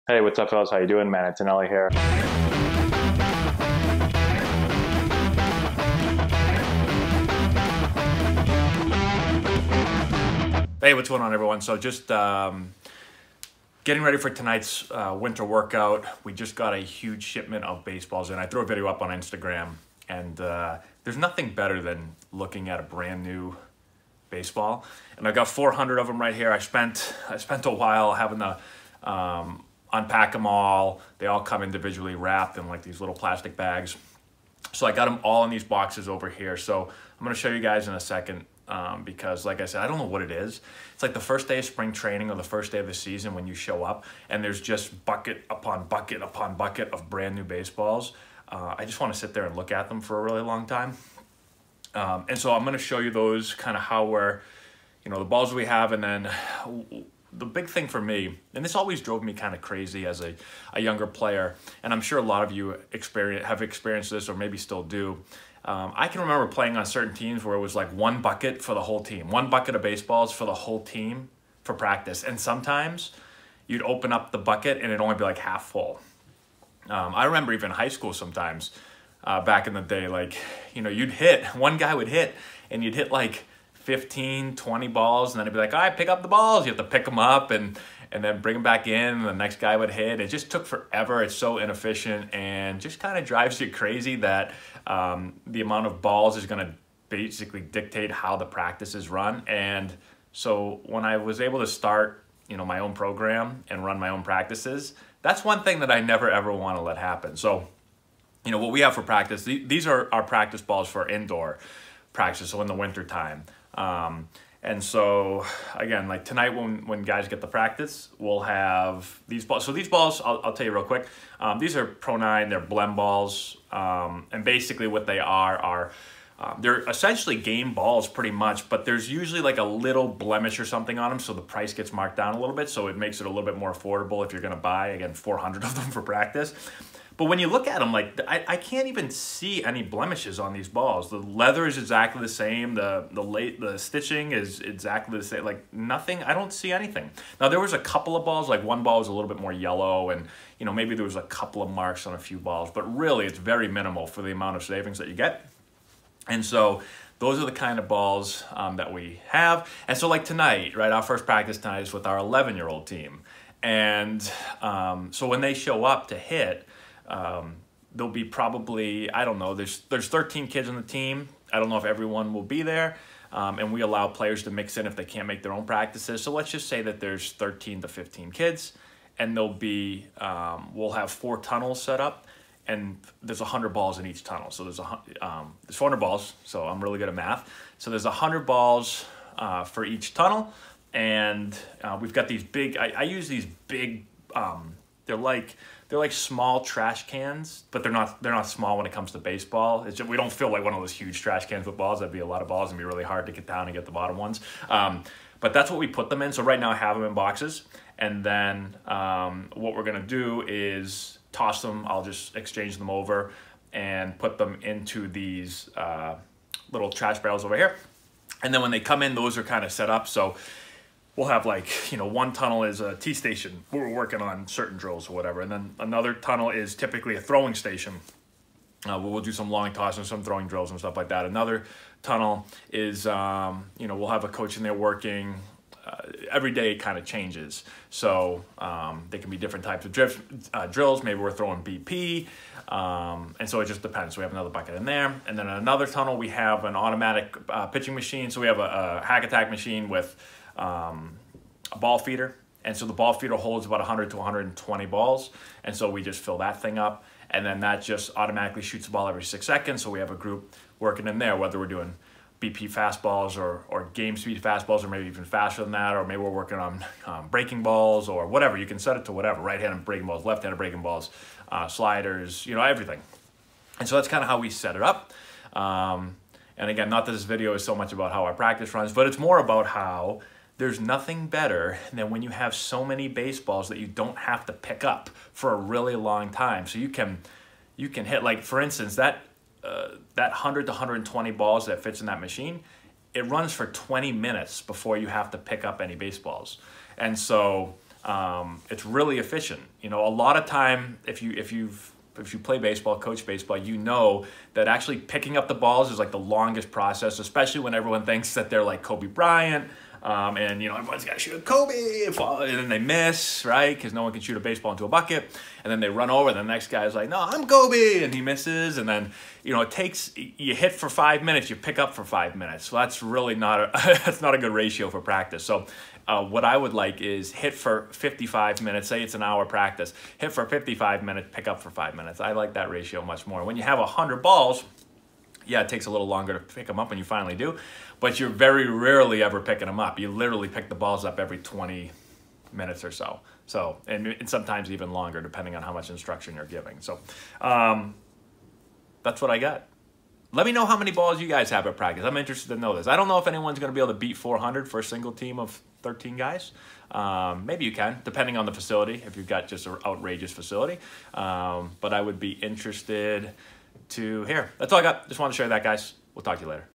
Hey, what's up, fellas? How you doing? Man, Antonelli here. Hey, what's going on, everyone? So just getting ready for tonight's winter workout. We just got a huge shipment of baseballs in. I threw a video up on Instagram, and there's nothing better than looking at a brand new baseball. And I got 400 of them right here. I spent a while having to unpack them all. They all come individually wrapped in like these little plastic bags. So I got them all in these boxes over here. So I'm going to show you guys in a second. Because like I said, I don't know what it is. It's like the first day of spring training or the first day of the season when you show up and there's just bucket upon bucket upon bucket of brand new baseballs. I just want to sit there and look at them for a really long time. And so I'm going to show you those, kind of how we're, the balls we have. And then the big thing for me, and this always drove me kind of crazy as a younger player, and I'm sure a lot of you have experienced this or maybe still do. I can remember playing on certain teams where it was like one bucket for the whole team, one bucket of baseballs for the whole team for practice. And sometimes you'd open up the bucket and it'd only be like half full. I remember even high school sometimes back in the day, like, you'd hit, one guy would hit and you'd hit like 15, 20 balls, and then it'd be like, all right, pick up the balls. You have to pick them up and then bring them back in, and the next guy would hit. It just took forever. It's so inefficient and just kind of drives you crazy that the amount of balls is going to basically dictate how the practice is run. And so when I was able to start, my own program and run my own practices, that's one thing that I never ever want to let happen. So, what we have for practice, these are our practice balls for indoor practice, so in the winter time. And so again, like tonight when guys get the practice, we'll have these balls. So these balls, I'll tell you real quick, these are Pro 9, they're blem balls. And basically what they are they're essentially game balls pretty much, but there's usually like a little blemish or something on them, so the price gets marked down a little bit, so it makes it a little bit more affordable if you're gonna buy, again, 400 of them for practice. But when you look at them, like I can't even see any blemishes on these balls. The leather is exactly the same. The stitching is exactly the same. Like nothing. I don't see anything. Now there was a couple of balls. Like one ball was a little bit more yellow, and maybe there was a couple of marks on a few balls. But really, it's very minimal for the amount of savings that you get. And so those are the kind of balls that we have. And so like tonight, right? Our first practice tonight is with our 11-year-old team, and so when they show up to hit. There'll be probably, I don't know, there's 13 kids on the team. I don't know if everyone will be there. And we allow players to mix in if they can't make their own practices. So let's just say that there's 13 to 15 kids, and there'll be, we'll have 4 tunnels set up, and there's 100 balls in each tunnel. So there's 400 balls, so I'm really good at math. So there's 100 balls for each tunnel, and we've got these big, I use these big, they're like small trash cans, but they're not small when it comes to baseball. It's just, we don't feel like one of those huge trash cans with balls. That'd be a lot of balls and be really hard to get down and get the bottom ones. But that's what we put them in. So right now I have them in boxes, and then what we're gonna do is toss them. I'll just exchange them over and put them into these little trash barrels over here. And then when they come in, those are kind of set up. So we'll have like, one tunnel is a T station where we're working on certain drills or whatever. And then another tunnel is typically a throwing station. We'll do some long toss and some throwing drills and stuff like that. Another tunnel is, we'll have a coach in there working. Every day it kind of changes. So they can be different types of drills. Maybe we're throwing BP. And so it just depends. So we have another bucket in there. And then in another tunnel, we have an automatic pitching machine. So we have a hack attack machine with a ball feeder, and so the ball feeder holds about 100 to 120 balls, and so we just fill that thing up, and then that just automatically shoots the ball every 6 seconds. So we have a group working in there, whether we're doing BP fastballs or game speed fastballs, or maybe even faster than that, or maybe we're working on breaking balls or whatever. You can set it to whatever: right-handed breaking balls, left-handed breaking balls, sliders, everything. And so that's kind of how we set it up. And again, not that this video is so much about how our practice runs, but it's more about how there's nothing better than when you have so many baseballs that you don't have to pick up for a really long time. So you can hit, like for instance, that 100 to 120 balls that fits in that machine, it runs for 20 minutes before you have to pick up any baseballs. And so it's really efficient. You know, a lot of time, if you play baseball, coach baseball, you know that actually picking up the balls is like the longest process, especially when everyone thinks that they're like Kobe Bryant, and you know, everyone's got to shoot a Kobe, and then they miss, right? Because no one can shoot a baseball into a bucket, and then they run over, and the next guy's like, no, I'm Kobe, and he misses, and then, you know, you hit for 5 minutes, you pick up for 5 minutes. So that's really not that's not a good ratio for practice. So what I would like is hit for 55 minutes, say it's an hour practice, hit for 55 minutes, pick up for 5 minutes. I like that ratio much more. When you have 100 balls, yeah, it takes a little longer to pick them up when you finally do, but you're very rarely ever picking them up. You literally pick the balls up every 20 minutes or so. So, and sometimes even longer, depending on how much instruction you're giving. So that's what I got. Let me know how many balls you guys have at practice. I'm interested to know this. I don't know if anyone's going to be able to beat 400 for a single team of 13 guys. Maybe you can, depending on the facility, if you've got just an outrageous facility. But I would be interested to hear. That's all I got. Just want to share that, guys. We'll talk to you later.